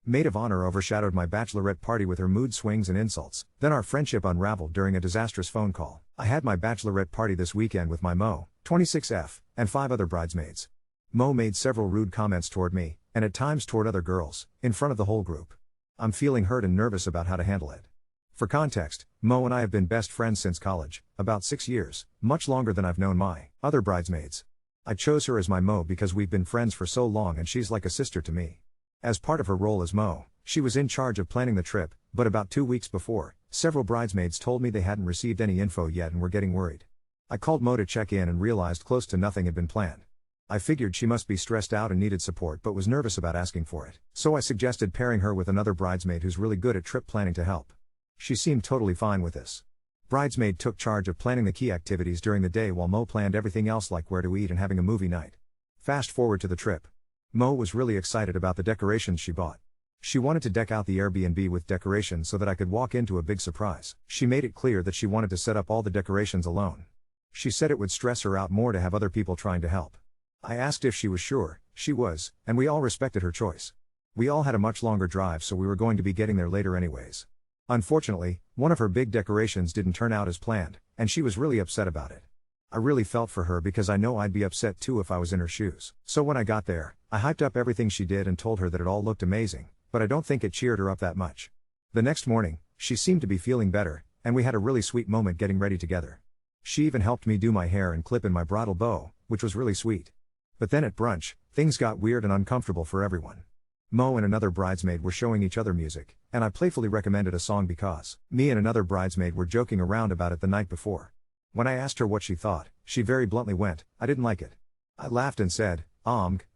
Maid of honor overshadowed my bachelorette party with her mood swings and insults. Then our friendship unraveled during a disastrous phone call. I had my bachelorette party this weekend with my Mo, 26F, and 5 other bridesmaids. Mo made several rude comments toward me, and at times toward other girls, in front of the whole group. I'm feeling hurt and nervous about how to handle it. For context, Mo and I have been best friends since college, about 6 years, much longer than I've known my other bridesmaids. I chose her as my Mo because we've been friends for so long and she's like a sister to me. As part of her role as Mo, she was in charge of planning the trip, but about 2 weeks before, several bridesmaids told me they hadn't received any info yet and were getting worried. I called Mo to check in and realized close to nothing had been planned. I figured she must be stressed out and needed support but was nervous about asking for it, so I suggested pairing her with another bridesmaid who's really good at trip planning to help. She seemed totally fine with this. Bridesmaid took charge of planning the key activities during the day while Mo planned everything else like where to eat and having a movie night. Fast forward to the trip. Mo was really excited about the decorations she bought. She wanted to deck out the Airbnb with decorations so that I could walk into a big surprise. She made it clear that she wanted to set up all the decorations alone. She said it would stress her out more to have other people trying to help. I asked if she was sure. She was, and we all respected her choice. We all had a much longer drive, so we were going to be getting there later anyways. Unfortunately, one of her big decorations didn't turn out as planned, and she was really upset about it. I really felt for her because I know I'd be upset too if I was in her shoes. So when I got there, I hyped up everything she did and told her that it all looked amazing, but I don't think it cheered her up that much. The next morning, she seemed to be feeling better, and we had a really sweet moment getting ready together. She even helped me do my hair and clip in my bridal bow, which was really sweet. But then at brunch, things got weird and uncomfortable for everyone. Mo and another bridesmaid were showing each other music, and I playfully recommended a song because me and another bridesmaid were joking around about it the night before. When I asked her what she thought, she very bluntly went, "I didn't like it." I laughed and said,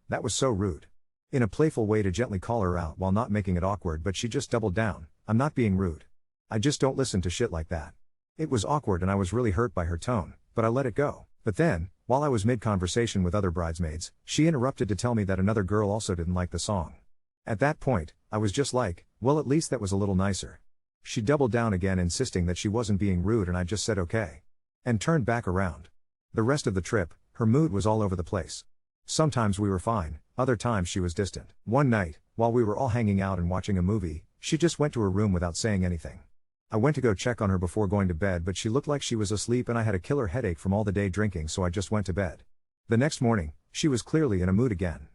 that was so rude." In a playful way to gently call her out while not making it awkward, but she just doubled down, "I'm not being rude. I just don't listen to shit like that." It was awkward and I was really hurt by her tone, but I let it go. But then, while I was mid-conversation with other bridesmaids, she interrupted to tell me that another girl also didn't like the song. At that point, I was just like, well, at least that was a little nicer. She doubled down again, insisting that she wasn't being rude, and I just said okay. And turned back around. The rest of the trip, her mood was all over the place. Sometimes we were fine, other times she was distant. One night, while we were all hanging out and watching a movie, she just went to her room without saying anything. I went to go check on her before going to bed, but she looked like she was asleep and I had a killer headache from all the day drinking, so I just went to bed. The next morning, she was clearly in a mood again.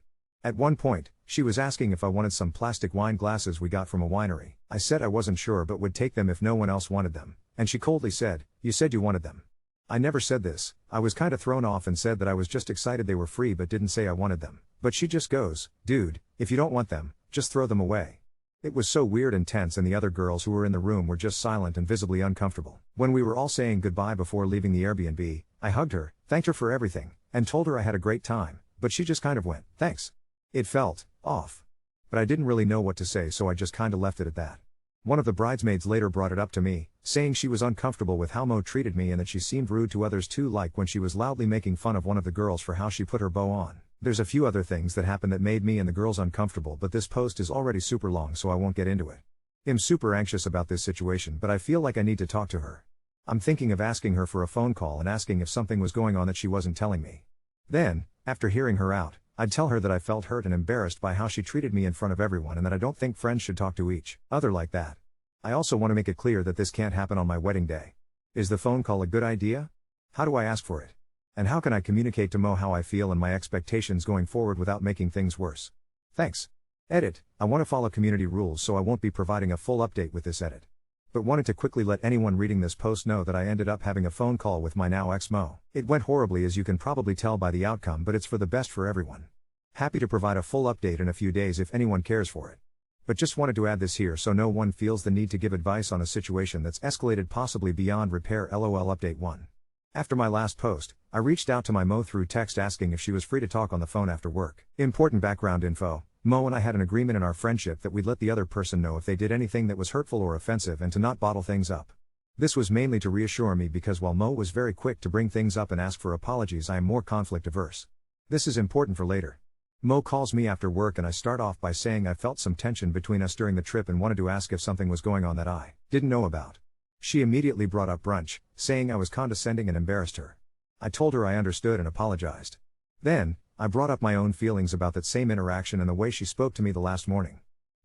At one point, she was asking if I wanted some plastic wine glasses we got from a winery. I said I wasn't sure but would take them if no one else wanted them, and she coldly said, "You said you wanted them." I never said this. I was kinda thrown off and said that I was just excited they were free but didn't say I wanted them. But she just goes, "Dude, if you don't want them, just throw them away." It was so weird and tense, and the other girls who were in the room were just silent and visibly uncomfortable. When we were all saying goodbye before leaving the Airbnb, I hugged her, thanked her for everything, and told her I had a great time, but she just kind of went, "Thanks." It felt off. But I didn't really know what to say, so I just kinda left it at that. One of the bridesmaids later brought it up to me, saying she was uncomfortable with how Mo treated me and that she seemed rude to others too, like when she was loudly making fun of one of the girls for how she put her bow on. There's a few other things that happened that made me and the girls uncomfortable, but this post is already super long, so I won't get into it. I'm super anxious about this situation, but I feel like I need to talk to her. I'm thinking of asking her for a phone call and asking if something was going on that she wasn't telling me. Then, after hearing her out, I'd tell her that I felt hurt and embarrassed by how she treated me in front of everyone and that I don't think friends should talk to each other like that. I also want to make it clear that this can't happen on my wedding day. Is the phone call a good idea? How do I ask for it? And how can I communicate to Mo how I feel and my expectations going forward without making things worse? Thanks. Edit. I want to follow community rules, so I won't be providing a full update with this edit. But wanted to quickly let anyone reading this post know that I ended up having a phone call with my now ex Mo. It went horribly, as you can probably tell by the outcome, but it's for the best for everyone. Happy to provide a full update in a few days if anyone cares for it. But just wanted to add this here so no one feels the need to give advice on a situation that's escalated possibly beyond repair. LOL. Update 1. After my last post, I reached out to my Mo through text asking if she was free to talk on the phone after work. Important background info: Mo and I had an agreement in our friendship that we'd let the other person know if they did anything that was hurtful or offensive and to not bottle things up. This was mainly to reassure me because while Mo was very quick to bring things up and ask for apologies, I am more conflict averse. This is important for later. Mo calls me after work and I start off by saying I felt some tension between us during the trip and wanted to ask if something was going on that I didn't know about. She immediately brought up brunch, saying I was condescending and embarrassed her. I told her I understood and apologized. Then, I brought up my own feelings about that same interaction and the way she spoke to me the last morning.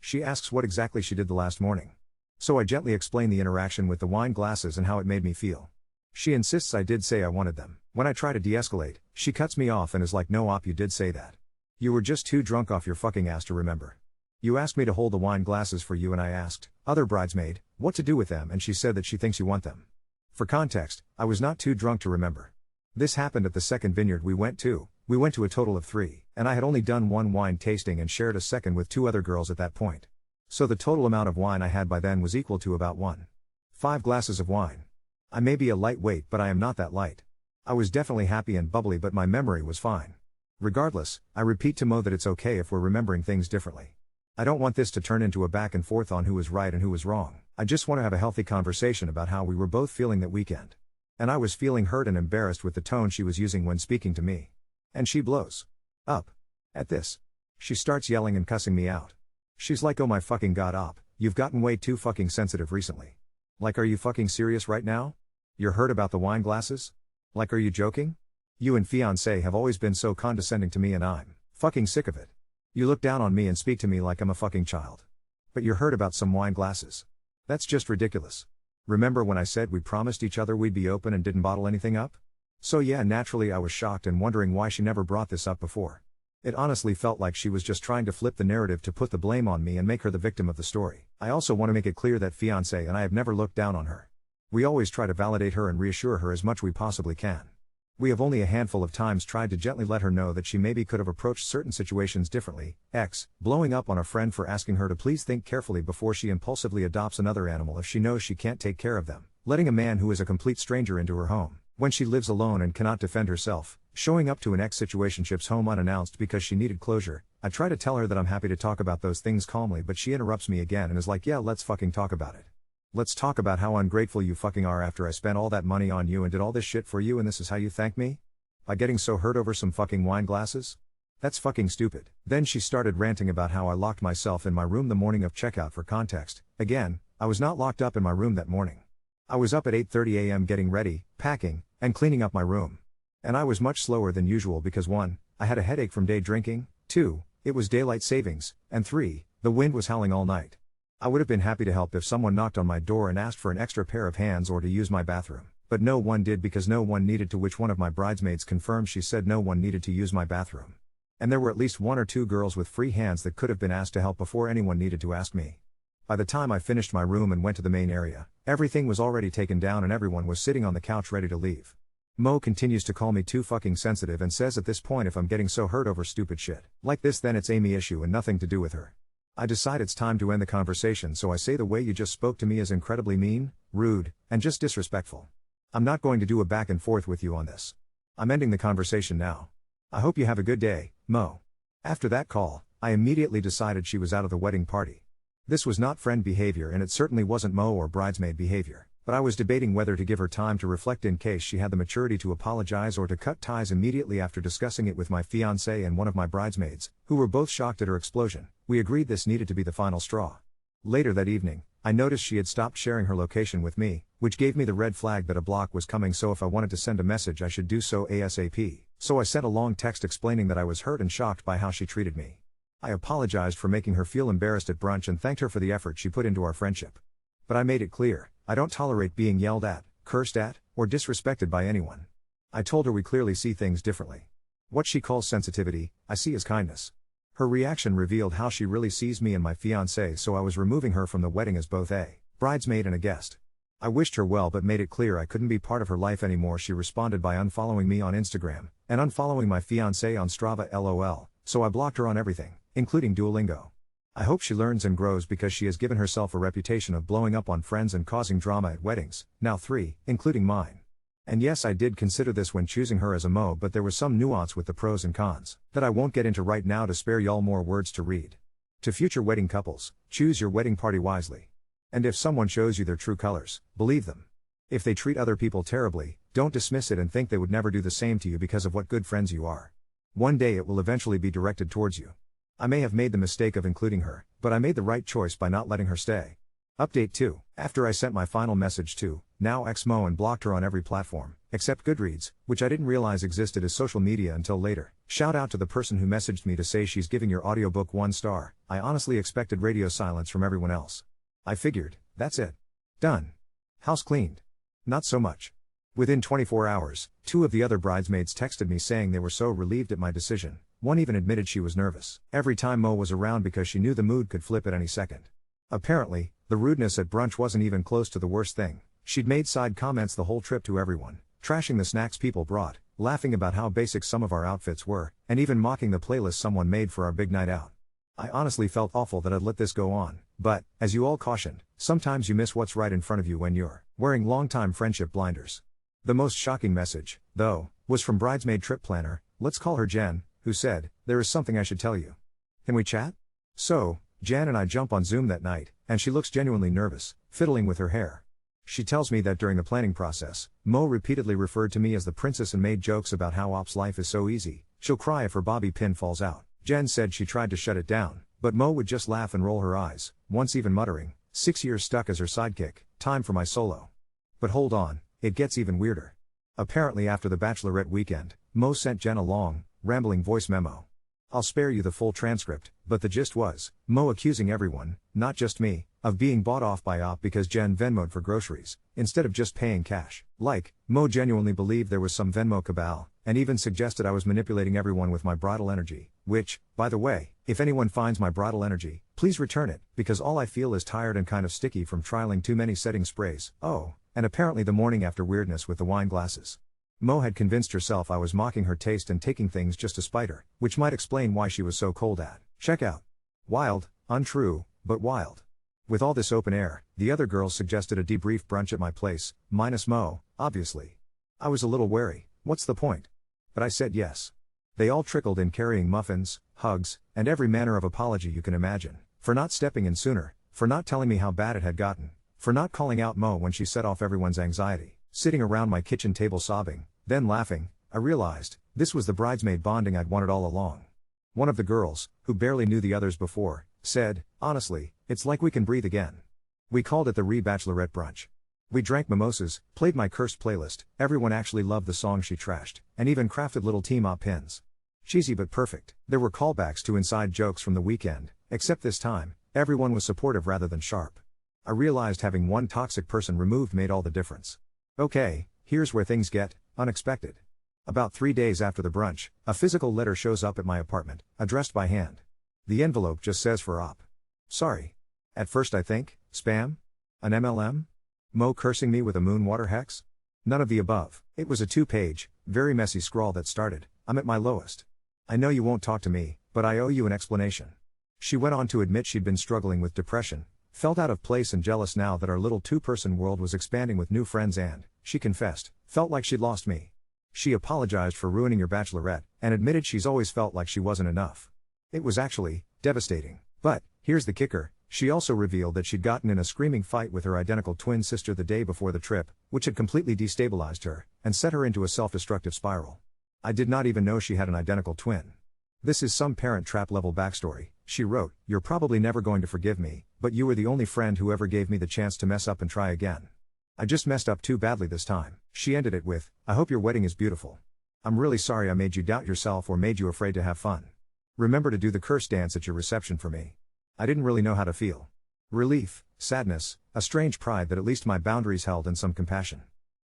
She asks what exactly she did the last morning. So I gently explain the interaction with the wine glasses and how it made me feel. She insists I did say I wanted them. When I try to de-escalate, she cuts me off and is like, no op, you did say that. You were just too drunk off your fucking ass to remember. You asked me to hold the wine glasses for you and I asked, other bridesmaid, what to do with them and she said that she thinks you want them. For context, I was not too drunk to remember. This happened at the second vineyard we went to a total of 3, and I had only done one wine tasting and shared a second with 2 other girls at that point. So the total amount of wine I had by then was equal to about 1.5 glasses of wine. I may be a lightweight but I am not that light. I was definitely happy and bubbly but my memory was fine. Regardless, I repeat to Mo that it's okay if we're remembering things differently. I don't want this to turn into a back and forth on who was right and who was wrong. I just want to have a healthy conversation about how we were both feeling that weekend. And I was feeling hurt and embarrassed with the tone she was using when speaking to me. And she blows up at this. She starts yelling and cussing me out. She's like, oh my fucking god op, you've gotten way too fucking sensitive recently. Like, are you fucking serious right now? You're hurt about the wine glasses? Like, are you joking? You and fiancé have always been so condescending to me and I'm fucking sick of it. You look down on me and speak to me like I'm a fucking child. But you're hurt about some wine glasses. That's just ridiculous. Remember when I said we promised each other we'd be open and didn't bottle anything up? So yeah, naturally I was shocked and wondering why she never brought this up before. It honestly felt like she was just trying to flip the narrative to put the blame on me and make her the victim of the story. I also want to make it clear that fiancé and I have never looked down on her. We always try to validate her and reassure her as much we possibly can. We have only a handful of times tried to gently let her know that she maybe could have approached certain situations differently. Blowing up on a friend for asking her to please think carefully before she impulsively adopts another animal if she knows she can't take care of them. Letting a man who is a complete stranger into her home, when she lives alone and cannot defend herself. Showing up to an ex-situationship's home unannounced because she needed closure. I try to tell her that I'm happy to talk about those things calmly but she interrupts me again and is like, yeah, let's fucking talk about it. Let's talk about how ungrateful you fucking are after I spent all that money on you and did all this shit for you and this is how you thank me? By getting so hurt over some fucking wine glasses? That's fucking stupid. Then she started ranting about how I locked myself in my room the morning of checkout. For context, again, I was not locked up in my room that morning. I was up at 8:30 a.m. getting ready, packing, and cleaning up my room. And I was much slower than usual because 1, I had a headache from day drinking, 2, it was daylight savings, and 3, the wind was howling all night. I would have been happy to help if someone knocked on my door and asked for an extra pair of hands or to use my bathroom. But no one did because no one needed to, which one of my bridesmaids confirmed. She said no one needed to use my bathroom. And there were at least 1 or 2 girls with free hands that could have been asked to help before anyone needed to ask me. By the time I finished my room and went to the main area, everything was already taken down and everyone was sitting on the couch ready to leave. Mo continues to call me too fucking sensitive and says at this point if I'm getting so hurt over stupid shit like this then it's Amy issue and nothing to do with her. I decide it's time to end the conversation, so I say the way you just spoke to me is incredibly mean, rude, and just disrespectful. I'm not going to do a back and forth with you on this. I'm ending the conversation now. I hope you have a good day, Mo. After that call, I immediately decided she was out of the wedding party. This was not friend behavior and it certainly wasn't Mo or bridesmaid behavior, but I was debating whether to give her time to reflect in case she had the maturity to apologize or to cut ties immediately after discussing it with my fiancé and one of my bridesmaids, who were both shocked at her explosion. We agreed this needed to be the final straw. Later that evening, I noticed she had stopped sharing her location with me, which gave me the red flag that a block was coming, so if I wanted to send a message I should do so ASAP. So I sent a long text explaining that I was hurt and shocked by how she treated me. I apologized for making her feel embarrassed at brunch and thanked her for the effort she put into our friendship. But I made it clear, I don't tolerate being yelled at, cursed at, or disrespected by anyone. I told her we clearly see things differently. What she calls sensitivity, I see as kindness. Her reaction revealed how she really sees me and my fiancé, so I was removing her from the wedding as both a bridesmaid and a guest. I wished her well but made it clear I couldn't be part of her life anymore. She responded by unfollowing me on Instagram, and unfollowing my fiancé on Strava LOL, so I blocked her on everything, including Duolingo. I hope she learns and grows because she has given herself a reputation of blowing up on friends and causing drama at weddings, now 3, including mine. And yes, I did consider this when choosing her as a Mo, but there was some nuance with the pros and cons that I won't get into right now to spare y'all more words to read. To future wedding couples, choose your wedding party wisely. And if someone shows you their true colors, believe them. If they treat other people terribly, don't dismiss it and think they would never do the same to you because of what good friends you are. One day it will eventually be directed towards you. I may have made the mistake of including her, but I made the right choice by not letting her stay. Update 2. After I sent my final message to now ex-Mo, and blocked her on every platform, except Goodreads, which I didn't realize existed as social media until later. Shout out to the person who messaged me to say she's giving your audiobook 1 star. I honestly expected radio silence from everyone else. I figured, that's it. Done. House cleaned. Not so much. Within 24 hours, 2 of the other bridesmaids texted me saying they were so relieved at my decision. One even admitted she was nervous every time Mo was around because she knew the mood could flip at any second. Apparently, the rudeness at brunch wasn't even close to the worst thing. She'd made side comments the whole trip to everyone, trashing the snacks people brought, laughing about how basic some of our outfits were, and even mocking the playlist someone made for our big night out. I honestly felt awful that I'd let this go on, but, as you all cautioned, sometimes you miss what's right in front of you when you're wearing long-time friendship blinders. The most shocking message, though, was from bridesmaid trip planner, let's call her Jen, who said, "There is something I should tell you. Can we chat?" So, Jen and I jump on Zoom that night, and she looks genuinely nervous, fiddling with her hair. She tells me that during the planning process, Mo repeatedly referred to me as the princess and made jokes about how ops life is so easy, she'll cry if her bobby pin falls out. Jen said she tried to shut it down, but Mo would just laugh and roll her eyes, once even muttering, 6 years stuck as her sidekick, time for my solo. But hold on, it gets even weirder. Apparently after the Bachelorette weekend, Mo sent Jen a long, rambling voice memo. I'll spare you the full transcript, but the gist was, Mo accusing everyone, not just me, of being bought off by Op because Jen Venmo'd for groceries, instead of just paying cash. Like, Mo genuinely believed there was some Venmo cabal, and even suggested I was manipulating everyone with my bridal energy, which, by the way, if anyone finds my bridal energy, please return it, because all I feel is tired and kind of sticky from trialing too many setting sprays. Oh, and apparently the morning after weirdness with the wine glasses. Mo had convinced herself I was mocking her taste and taking things just to spite her, which might explain why she was so cold at checkout. Wild, untrue, but wild. With all this open air, the other girls suggested a debrief brunch at my place, minus Mo, obviously. I was a little wary, what's the point? But I said yes. They all trickled in carrying muffins, hugs, and every manner of apology you can imagine, for not stepping in sooner, for not telling me how bad it had gotten, for not calling out Mo when she set off everyone's anxiety, sitting around my kitchen table sobbing, then laughing. I realized, this was the bridesmaid bonding I'd wanted all along. One of the girls, who barely knew the others before, said, honestly, it's like we can breathe again. We called it the Bachelorette brunch. We drank mimosas, played my cursed playlist, everyone actually loved the song she trashed, and even crafted little team op pins. Cheesy but perfect. There were callbacks to inside jokes from the weekend, except this time, everyone was supportive rather than sharp. I realized having one toxic person removed made all the difference. Okay, here's where things get unexpected. About 3 days after the brunch, a physical letter shows up at my apartment, addressed by hand. The envelope just says for Op. Sorry. At first I think, spam? An MLM? Mo cursing me with a moonwater hex? None of the above. It was a 2-page, very messy scrawl that started, I'm at my lowest. I know you won't talk to me, but I owe you an explanation. She went on to admit she'd been struggling with depression, felt out of place and jealous now that our little 2-person world was expanding with new friends and, she confessed, felt like she'd lost me. She apologized for ruining your bachelorette, and admitted she's always felt like she wasn't enough. It was actually devastating. But, here's the kicker, she also revealed that she'd gotten in a screaming fight with her identical twin sister the day before the trip, which had completely destabilized her, and set her into a self-destructive spiral. I did not even know she had an identical twin. This is some Parent Trap level backstory, she wrote, you're probably never going to forgive me, but you were the only friend who ever gave me the chance to mess up and try again. I just messed up too badly this time. She ended it with, I hope your wedding is beautiful. I'm really sorry I made you doubt yourself or made you afraid to have fun. Remember to do the curse dance at your reception for me. I didn't really know how to feel. Relief, sadness, a strange pride that at least my boundaries held and some compassion.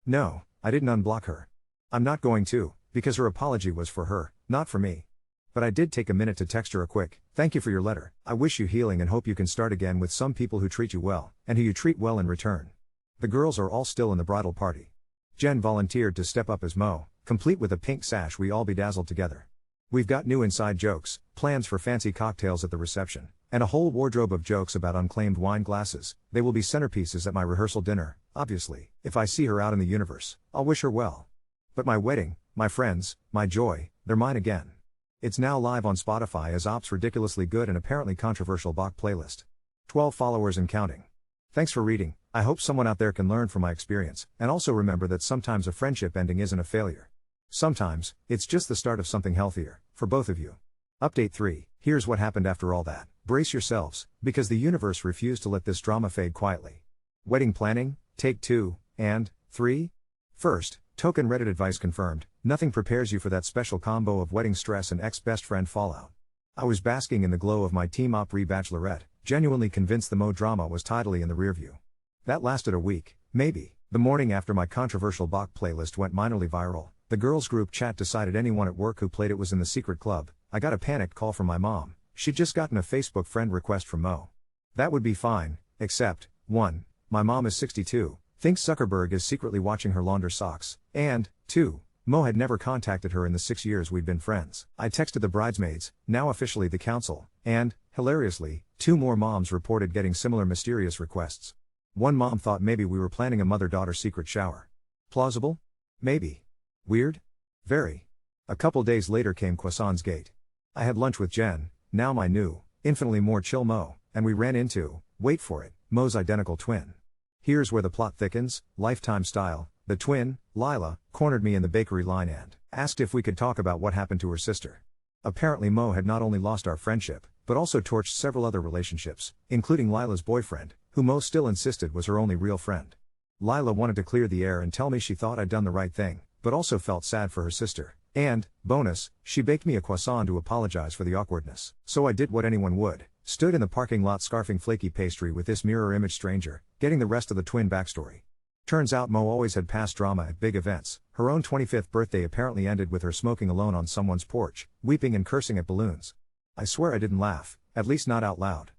No, I didn't unblock her. I'm not going to, because her apology was for her, not for me. But I did take a minute to text her a quick, thank you for your letter. I wish you healing and hope you can start again with some people who treat you well, and who you treat well in return. The girls are all still in the bridal party. Jen volunteered to step up as Mo, complete with a pink sash. We all bedazzled together. We've got new inside jokes, plans for fancy cocktails at the reception, and a whole wardrobe of jokes about unclaimed wine glasses. They will be centerpieces at my rehearsal dinner, obviously. If I see her out in the universe, I'll wish her well. But my wedding, my friends, my joy, they're mine again. It's now live on Spotify as Op's ridiculously good and apparently controversial Bach playlist. 12 followers and counting. Thanks for reading. I hope someone out there can learn from my experience, and also remember that sometimes a friendship ending isn't a failure. Sometimes, it's just the start of something healthier, for both of you. Update 3, here's what happened after all that. Brace yourselves, because the universe refused to let this drama fade quietly. Wedding planning, take 2, and 3. First, token Reddit advice confirmed, nothing prepares you for that special combo of wedding stress and ex-best friend fallout. I was basking in the glow of my team op re-Bachelorette, genuinely convinced the Mo drama was tidily in the rearview. That lasted a week, maybe. The morning after my controversial Bach playlist went minorly viral, the girls' group chat decided anyone at work who played it was in the secret club. I got a panicked call from my mom. She'd just gotten a Facebook friend request from Mo. That would be fine, except, 1. My mom is 62, thinks Zuckerberg is secretly watching her launder socks, and, 2. Mo had never contacted her in the 6 years we'd been friends. I texted the bridesmaids, now officially the council, and, hilariously, 2 more moms reported getting similar mysterious requests. One mom thought maybe we were planning a mother-daughter secret shower. Plausible? Maybe. Weird? Very. A couple days later came Croissant's gate. I had lunch with Jen, now my new, infinitely more chill Mo, and we ran into, wait for it, Mo's identical twin. Here's where the plot thickens, Lifetime style. The twin, Lila, cornered me in the bakery line and asked if we could talk about what happened to her sister. Apparently Mo had not only lost our friendship, but also torched several other relationships, including Lila's boyfriend, who Mo still insisted was her only real friend. Lila wanted to clear the air and tell me she thought I'd done the right thing, but also felt sad for her sister. And, bonus, she baked me a croissant to apologize for the awkwardness. So I did what anyone would, stood in the parking lot scarfing flaky pastry with this mirror image stranger, getting the rest of the twin backstory. Turns out Mo always had past drama at big events. Her own 25th birthday apparently ended with her smoking alone on someone's porch, weeping and cursing at balloons. I swear I didn't laugh, at least not out loud.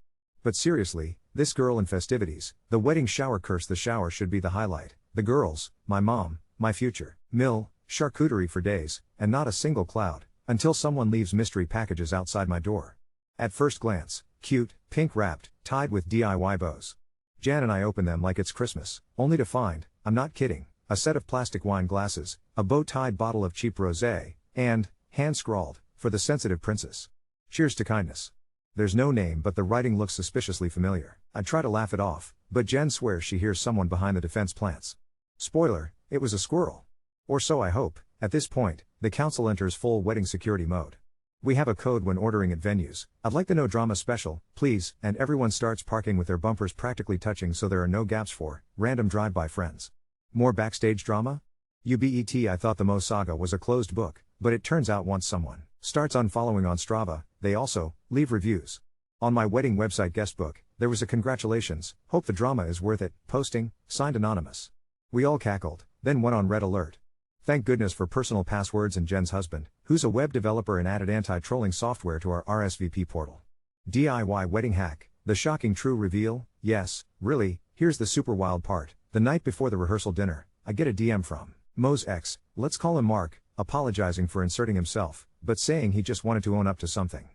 But seriously, this girl and festivities, the wedding shower curse. The shower should be the highlight. The girls, my mom, my future, Mill, charcuterie for days, and not a single cloud, until someone leaves mystery packages outside my door. At first glance, cute, pink wrapped, tied with DIY bows. Jan and I open them like it's Christmas, only to find, I'm not kidding, a set of plastic wine glasses, a bow-tied bottle of cheap rosé, and, hand-scrawled, for the sensitive princess. Cheers to kindness. There's no name but the writing looks suspiciously familiar. I try to laugh it off, but Jen swears she hears someone behind the defense plants. Spoiler, it was a squirrel. Or so I hope. At this point, the council enters full wedding security mode. We have a code when ordering at venues. I'd like the no drama special, please, and everyone starts parking with their bumpers practically touching so there are no gaps for random drive-by friends. More backstage drama? I thought the Mo saga was a closed book, but it turns out once someone starts unfollowing on Strava, they also leave reviews. On my wedding website guestbook, there was a congratulations, hope the drama is worth it, posting, signed anonymous. We all cackled, then went on red alert. Thank goodness for personal passwords and Jen's husband, who's a web developer and added anti-trolling software to our RSVP portal. DIY wedding hack, the shocking true reveal. Yes, really, here's the super wild part. The night before the rehearsal dinner, I get a DM from Mo's ex, let's call him Mark, apologizing for inserting himself, but saying he just wanted to own up to something.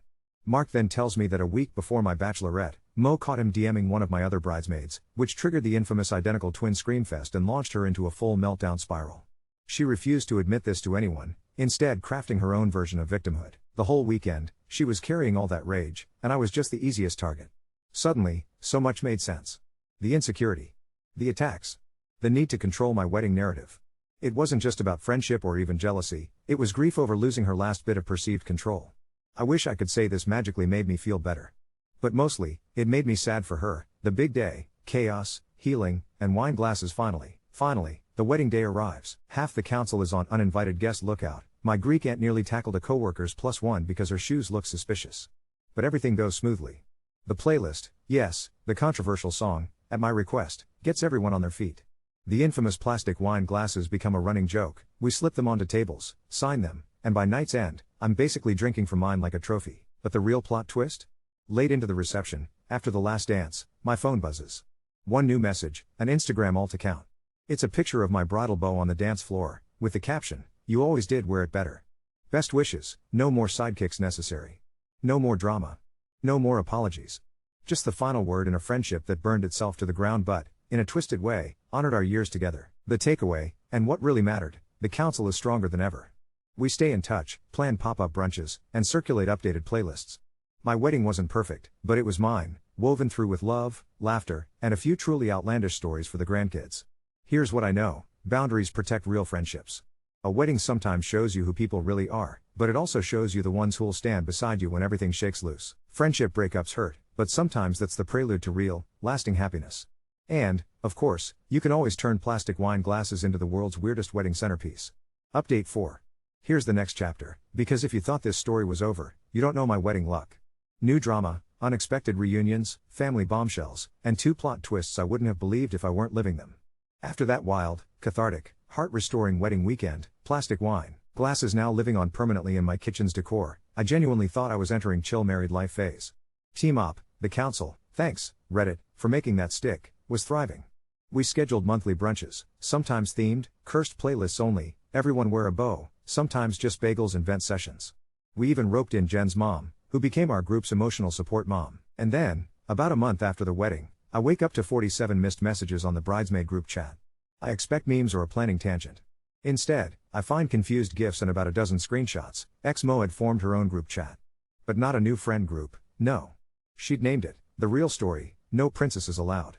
Mark then tells me that a week before my Bachelorette, Mo caught him DMing one of my other bridesmaids, which triggered the infamous identical twin screamfest and launched her into a full meltdown spiral. She refused to admit this to anyone, instead crafting her own version of victimhood. The whole weekend, she was carrying all that rage, and I was just the easiest target. Suddenly, so much made sense. The insecurity. The attacks. The need to control my wedding narrative. It wasn't just about friendship or even jealousy, it was grief over losing her last bit of perceived control. I wish I could say this magically made me feel better. But mostly, it made me sad for her. The big day, chaos, healing, and wine glasses finally, the wedding day arrives. Half the council is on uninvited guest lookout. My Greek aunt nearly tackled a coworker's +1 because her shoes look suspicious. But everything goes smoothly. The playlist, yes, the controversial song, at my request, gets everyone on their feet. The infamous plastic wine glasses become a running joke. We slip them onto tables, sign them, and by night's end, I'm basically drinking from mine like a trophy. But the real plot twist? Late into the reception, after the last dance, my phone buzzes. One new message, an Instagram all to count. It's a picture of my bridal bow on the dance floor, with the caption, "You always did wear it better. Best wishes, no more sidekicks necessary. No more drama. No more apologies. Just the final word in a friendship that burned itself to the ground but, in a twisted way, honored our years together." The takeaway, and what really mattered, the council is stronger than ever. We stay in touch, plan pop-up brunches, and circulate updated playlists. My wedding wasn't perfect, but it was mine, woven through with love, laughter, and a few truly outlandish stories for the grandkids. Here's what I know, boundaries protect real friendships. A wedding sometimes shows you who people really are, but it also shows you the ones who'll stand beside you when everything shakes loose. Friendship breakups hurt, but sometimes that's the prelude to real, lasting happiness. And, of course, you can always turn plastic wine glasses into the world's weirdest wedding centerpiece. Update 4. Here's the next chapter, because if you thought this story was over, you don't know my wedding luck. New drama, unexpected reunions, family bombshells, and 2 plot twists I wouldn't have believed if I weren't living them. After that wild, cathartic, heart-restoring wedding weekend, plastic wine glasses now living on permanently in my kitchen's decor, I genuinely thought I was entering chill married life phase. Team Op, the council, thanks, Reddit, for making that stick, was thriving. We scheduled monthly brunches, sometimes themed, cursed playlists only, everyone wear a bow, sometimes just bagels and vent sessions. We even roped in Jen's mom, who became our group's emotional support mom. And then, about a month after the wedding, I wake up to 47 missed messages on the bridesmaid group chat. I expect memes or a planning tangent. Instead, I find confused gifs and about a dozen screenshots. Mo had formed her own group chat. But not a new friend group, no. She'd named it, The Real Story, No Princesses Allowed.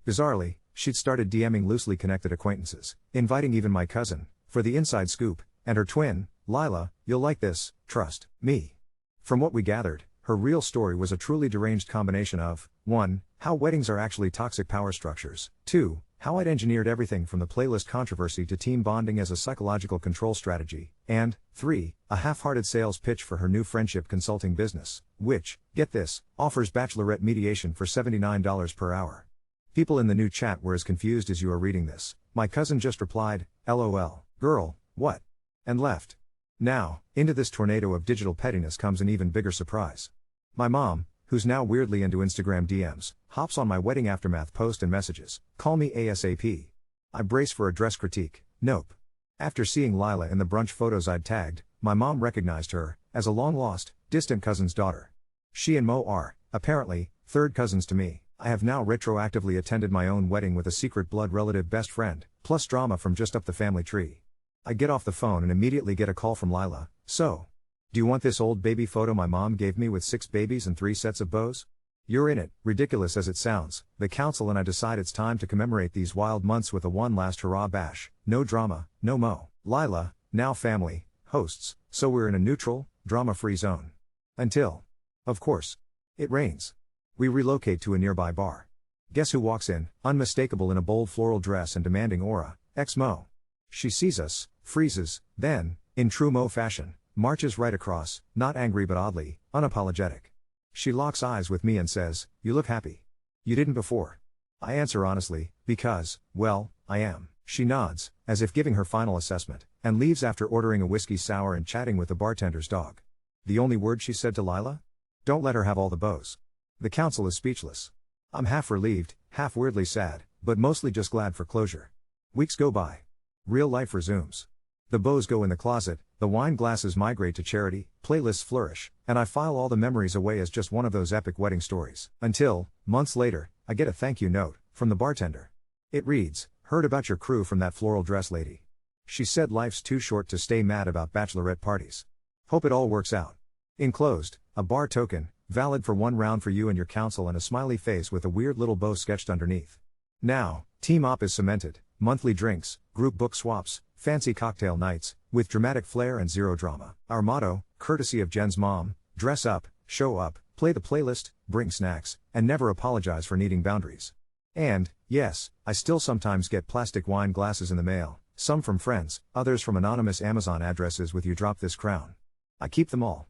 Bizarrely, she'd started DMing loosely connected acquaintances, inviting even my cousin, for the inside scoop, and her twin, Lila, you'll like this, trust me. From what we gathered, her real story was a truly deranged combination of 1. How weddings are actually toxic power structures, 2. How I'd engineered everything from the playlist controversy to team bonding as a psychological control strategy, and 3. A half-hearted sales pitch for her new friendship consulting business, which, get this, offers Bachelorette mediation for $79 per hour. People in the new chat were as confused as you are reading this. My cousin just replied, LOL, girl, what? And left. Now, into this tornado of digital pettiness comes an even bigger surprise. My mom, who's now weirdly into Instagram DMs, hops on my wedding aftermath post and messages, call me ASAP. I brace for a dress critique, nope. After seeing Lila in the brunch photos I'd tagged, my mom recognized her as a long-lost, distant cousin's daughter. She and Mo are, apparently, third cousins to me. I have now retroactively attended my own wedding with a secret blood relative best friend, plus drama from just up the family tree. I get off the phone and immediately get a call from Lila. So, do you want this old baby photo my mom gave me with 6 babies and 3 sets of bows? You're in it. Ridiculous as it sounds, the council and I decide it's time to commemorate these wild months with a one last hurrah bash. No drama, no Mo, Lila, now family, hosts, so we're in a neutral, drama-free zone. Until, of course, it rains. We relocate to a nearby bar. Guess who walks in, unmistakable in a bold floral dress and demanding aura, Mo. She sees us, freezes, then, in true Mo fashion, marches right across, not angry but oddly, unapologetic. She locks eyes with me and says, you look happy. You didn't before. I answer honestly, because, well, I am. She nods, as if giving her final assessment, and leaves after ordering a whiskey sour and chatting with the bartender's dog. The only word she said to Lila? Don't let her have all the bows. The council is speechless. I'm half relieved, half weirdly sad, but mostly just glad for closure. Weeks go by. Real life resumes. The bows go in the closet, the wine glasses migrate to charity, playlists flourish, and I file all the memories away as just one of those epic wedding stories. Until, months later, I get a thank you note from the bartender. It reads, heard about your crew from that floral dress lady. She said life's too short to stay mad about bachelorette parties. Hope it all works out. Enclosed, a bar token, valid for 1 round for you and your council, and a smiley face with a weird little bow sketched underneath. Now, Team Op is cemented. Monthly drinks, group book swaps, fancy cocktail nights, with dramatic flair and zero drama. Our motto, courtesy of Jen's mom, dress up, show up, play the playlist, bring snacks, and never apologize for needing boundaries. And, yes, I still sometimes get plastic wine glasses in the mail, some from friends, others from anonymous Amazon addresses with you drop this crown. I keep them all.